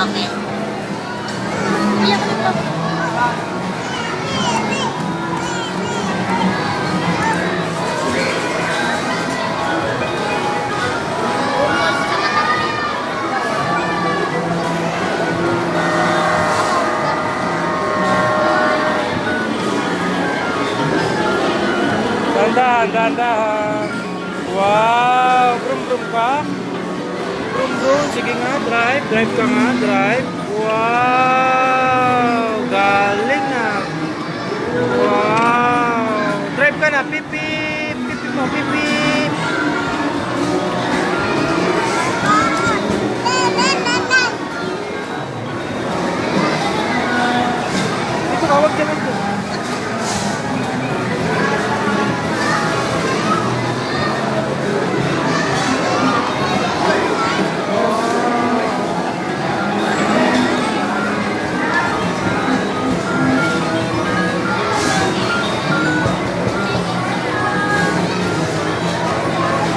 akin. Kaya ka nagpapalaki. Dahan-dahan. Wow, brum-brum ka? Brum-brum, sige nga, drive. Drive ka nga, drive. Wow, galing na. Wow, drive ka na, pipip. Pipip mo, pipip. Ito, kawag ka na ito.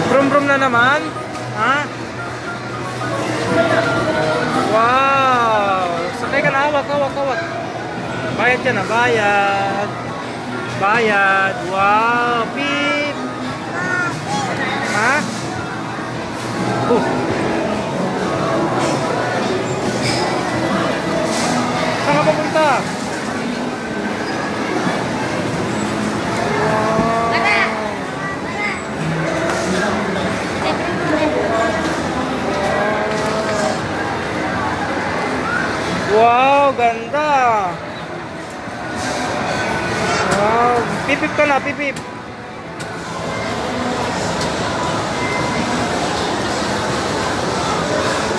Brum-brum na naman? Ha? Wow! Sakay ka na, hawak. Bayad ka na, bayad. Bayad. Wow! Beep! Ha? Saan ka papunta? Wow, ganda. Wow, pipip ka na, pipip.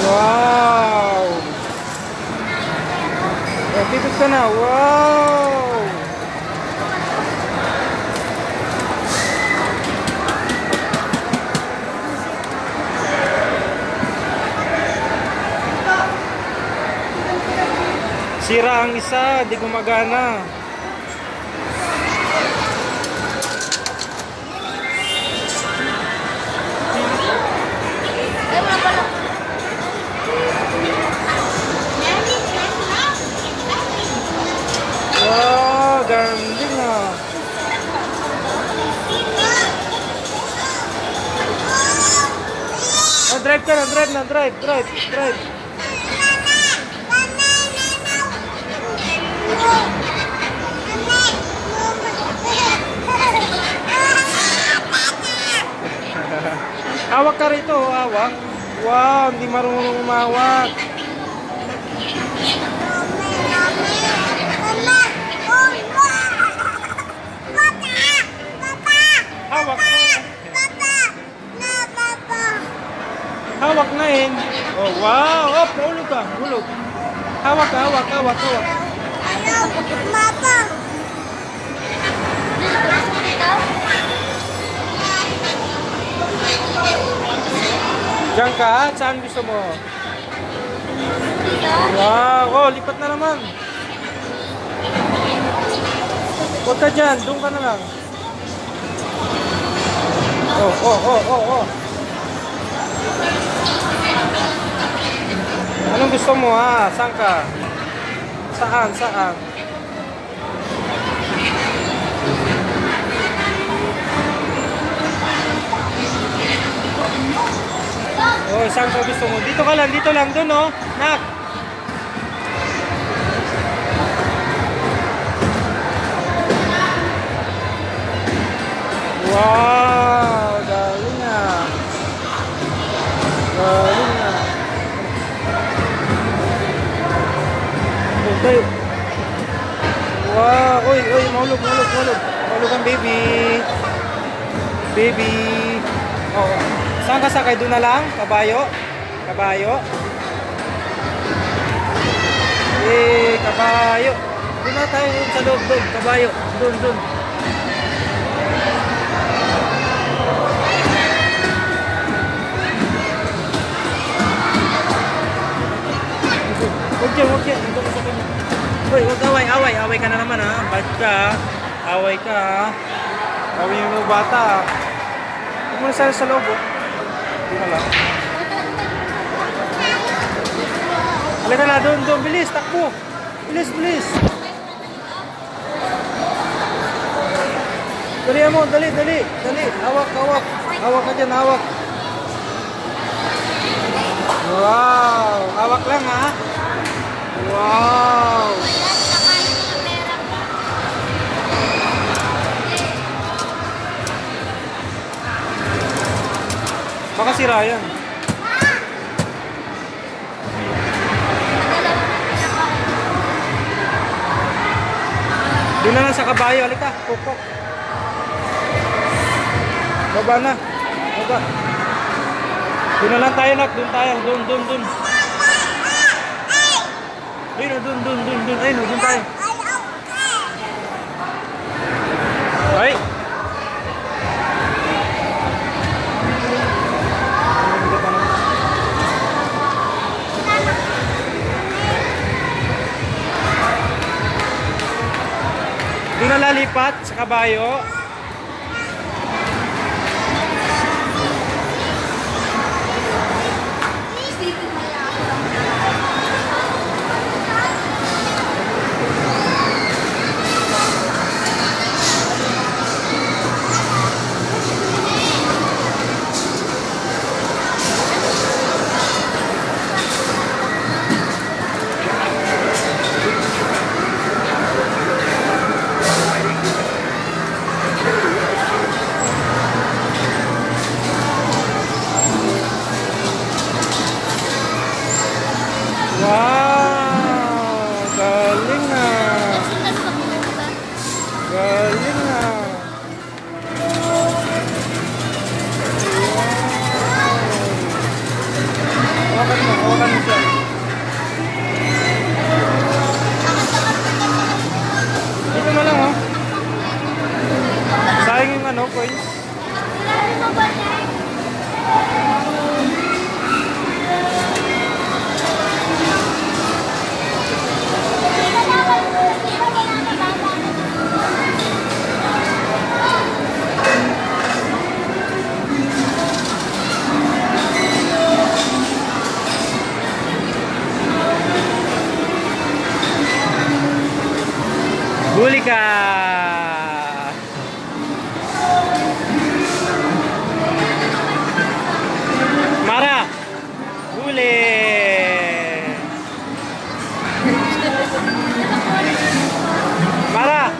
Wow. Pipip ka na, wow. Sira ang isa, di gumagana. Ay, wala pala. Wow, galing ah. Oh, drive ka na, drive. Hawak ka rito, hawak. Wow, hindi marunong umawak. Hawak na. Hawak na eh. Oh, wow. Oh, hulog ka, hulog. Hawak. Diyan ka, saan gusto mo? Wow, oh, lipat na naman. Huwag ka dyan, doon ka na lang. Oh. Anong gusto mo ha? Saan ka? Saan? Oh, saan ka gusto mo? Dito lang, doon oh. Nak! Wow! Galing na. Okay. Wow! Uy, mahulog. Mahulog ang baby. Oh. Saan ka sakay? Doon na lang? Kabayo? Kabayo. Doon na tayo sa loob doon. Kabayo. Doon. Huwag yan. Dito ka sa kanya. Hoy, huwag away. Away ka na naman ha. Bad ka. Away ka ha. Away mo bata. Huwag mo na sa loob oh. Hindi na lang. Halika na, doon, doon. Bilis, takbo. Bilis, bilis. Dali mo, dali, dali. Dali, hawak, hawak. Hawak ka dyan, hawak. Wow, hawak lang ha. Wow. Baka sira yan. Doon na lang sa kabayo, halika, pupok. Baba na. Baba. Doon na lang tayo, nak. Doon tayo. Doon, doon, doon. Ayun, doon, doon, doon, doon. Ayun, doon tayo. Ay. Doon na lalipat sa kabayo. Wow! Galing na! Galing na! Hawakan mo siya. Dito na lang, oh. Sayang yung ano, coins. Huli ka! Mara! Huli! Mara!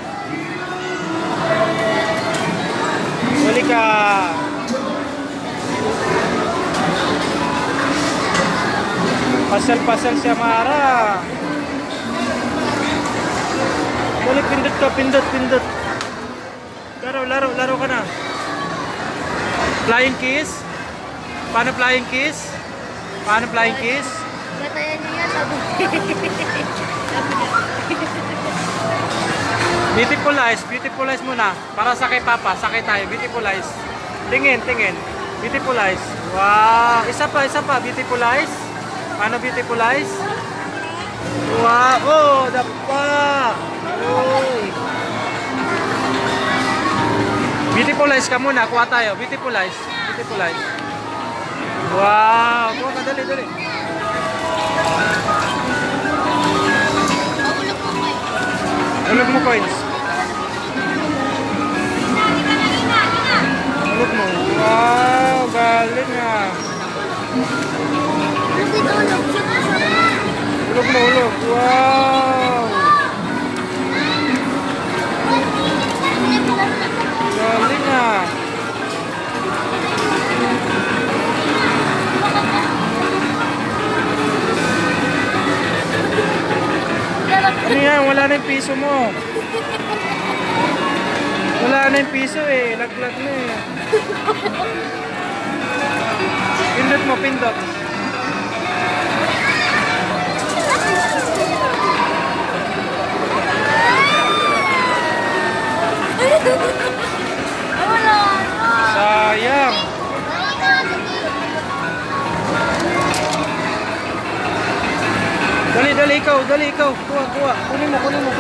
Huli ka! Pasal-pasal siya, Mara! Balik, pindot ka, pindot, pindot. Laro ka na. Flying kiss? Paano flying kiss? Paano flying kiss? Batayan niya sabi. Beautiful eyes muna. Para sa kay Papa, sakay tayo. Beautiful eyes. Tingin, tingin. Beautiful eyes. Wow. Isa pa. Beautiful eyes. Paano beautiful eyes? Wow. Oh, dapa. Uy. Beautiful eyes ka muna. Kuha tayo. Beautiful eyes. Beautiful eyes. Wow. Kuha ka. Dali, dali. Ulog mo, coins. Ulog mo. Wow. Galing ah. Ulog mo, ulog. Wow. Galing ah. Ano yan? Wala na yung piso mo. Wala na yung piso eh. Laglag na eh. Pindot mo, pindot. Sayang. Dali ikaw. Kuha. Kunin mo. Kunin mo.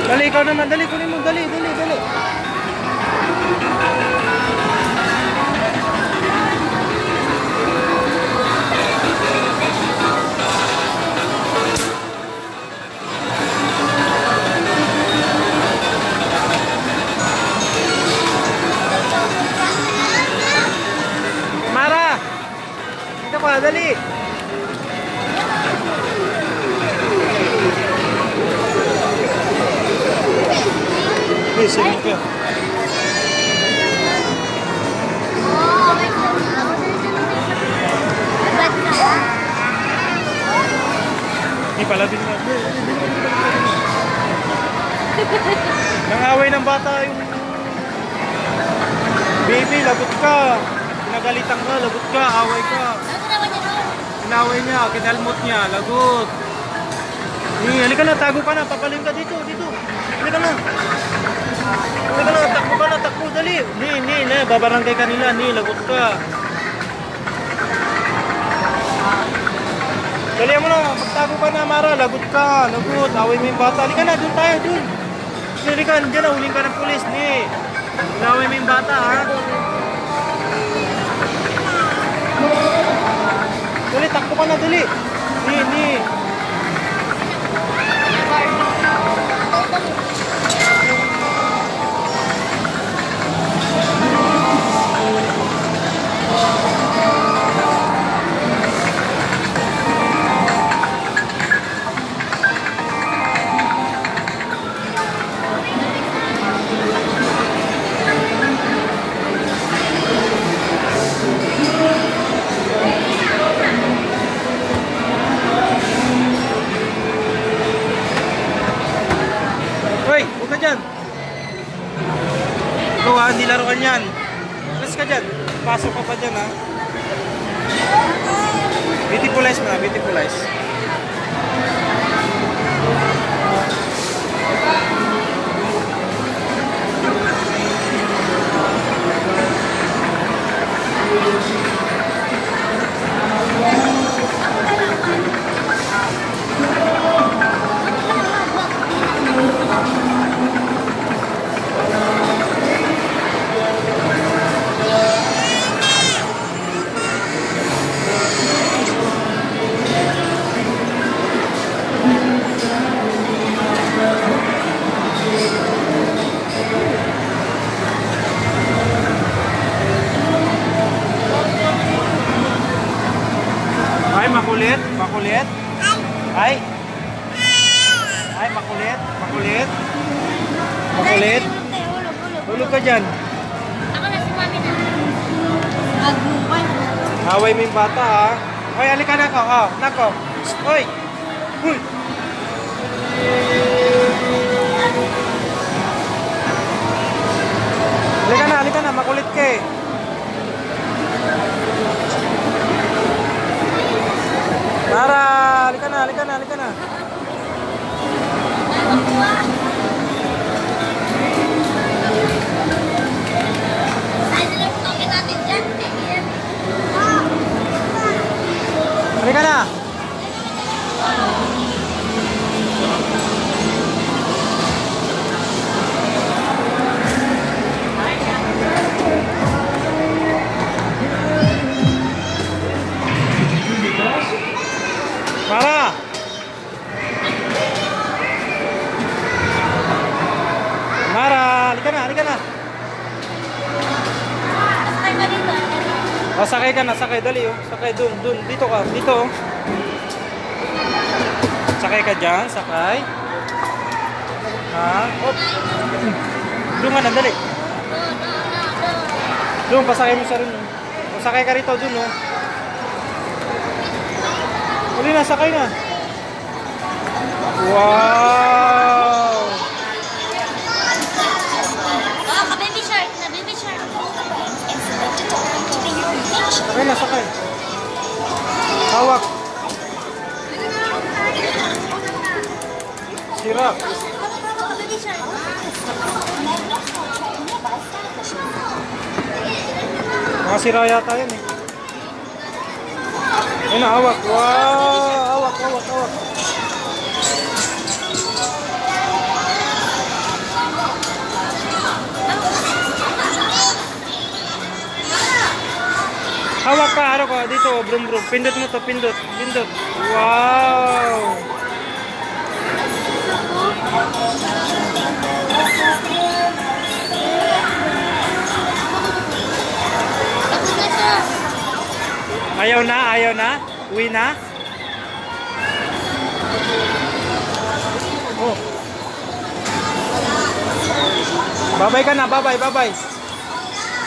Dali, ikaw naman. Dali, kunin mo. Dali, dali, dali. Mara! Dito ka, dali. Hey, sino ka? Oo, may ako ba't ka? Hindi pala din na. Nangaway ng bata yung baby, lagot ka. Pinagalitan ka, lagot ka, away ka. Ano naman yan? Inaway niya, kinalmot niya, lagot. Halika na, tago ka na, papalim ka dito, dito. Halika na. Halika na, takbo ka na, takbo, dali. Ni, babarangay ka nila, lagot ka. Dali mo na, magtago ka na, Mara, lagot ka, lagot. Away mo yung bata, halika na, dun tayo, dun. Halika, dyan na, huling ka ng pulis, inaway mo yung bata, ha. Dali, takbo ka na, dali. Ni. Hoy, huwag ka dyan. Ikaw ha, hindi laruan yan. Alas ka dyan. Pasok ka pa dyan ha. Beautifulize mo na, beautifulize. Ay, makulit, makulit. Ay. Ay, makulit, makulit. Makulit. Hulog ka dyan. Ako na si mami na. Agbukan. Away mo yung bata ha. Hoy, halika na ko. Oh, nako. Hoy. Huy. Halika na, makulit ka eh. Mara, halika na. Ay, nilagtokin natin dyan. Halika na. Mara! Mara, halika na. Sakay ka dito. O, sakay ka na, dali oh. Sakay dun, dito ka, dito oh. Sakay ka dyan, sakay. Ha? Op. Doon ka na, dali. Doon, pasakay mo sa rin. O, sakay ka rito, dun oh. Uli na, sakay na. Wow! Oh, ka-baby shark. Na-baby shark. Sakay na, sakay. Hawak. Sirap. Ka-baby shark. Mga sira yata yan eh. Ayun na, hawak. Wow! Hawak. dito, brum brum. Pindot mo to, pindot. Pindot. Wow! Tapos na siya. Ayaw na, ayaw na. Uwi na. Oh. Babay ka na, babay, babay.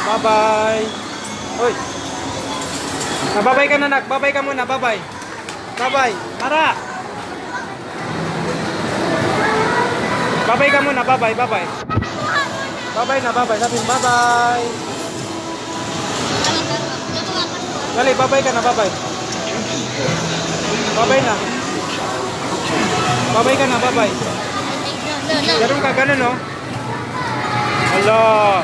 Babay. Hoy. Babay ka na, nak. Babay ka muna, babay. Babay. Mara. Babay ka muna, babay, babay. Babay na, babay. Sabihin, babay. Dali, babay ka na, babay. Babay na. Babay ka na, babay. Ganun ka, ganun, no? Hala.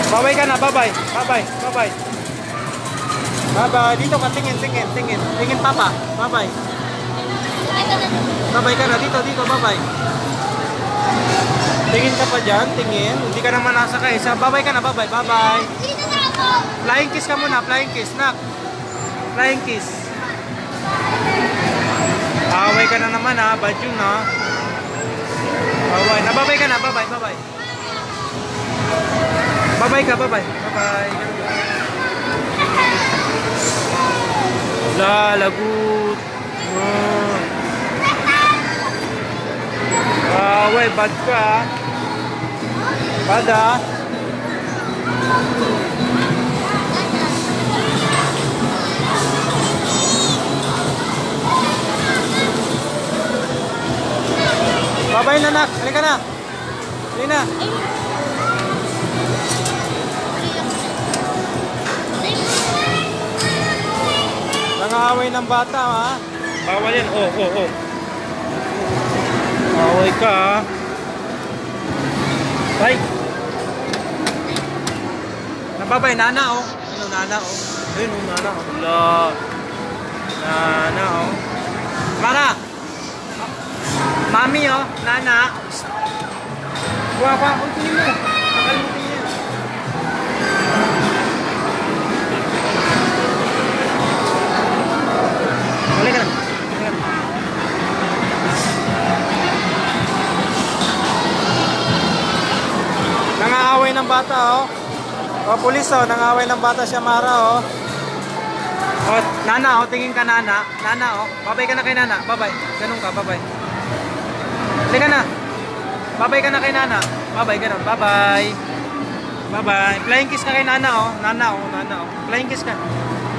Babay ka na, babay. Babay, babay. Babay. Dito ka, tingin, tingin, tingin. Tingin, papa. Babay. Babay ka na, dito, dito, babay. Tingin ka pa dyan, tingin. Hindi ka naman nasa ka isa. Babay ka na, babay, babay. Dito na ako. Flying kiss ka muna, flying kiss, nak. Flying kiss. Away ka na naman ha, bad yun ha. Away, nababay ka na, babay, babay. Babay ka, babay. Babay. La, lagut. Oh. Away, bad ka. Bad ha. Babay na, nak. Halika na. Halika na. Nangaaway ng bata, ha? Bawal yan. Oh, oh, oh. Away ka, ha? Bye. Nababay, nana, oh. Ano, nana, oh. Ayun, oh, nana, oh. Wala. Nana, oh. Mara! Mami, oh. Nana. Buha pa. Uy, tuloy mo. Nakalimutin niya. Balik ka na. Nangaaway ng bata, oh. O, pulis, oh. Nangaaway ng bata siya, Mara, oh. O, nana, oh. Tingin ka, nana. Nana, oh. Babay ka na kay nana. Babay. Ganun ka, babay. Halika na. Babay ka na kay nana. Babay, ganun. Babay. Babay. Flying kiss ka kay nana, oh. Nana, oh. Nana, oh. Flying kiss ka.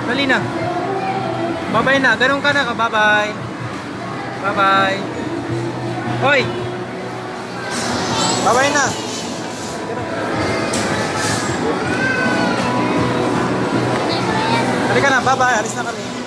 Dali na. Babay na. Ganun ka na. Babay. Babay. Hoy. Babay na. Halika na. Babay. Alis na kami.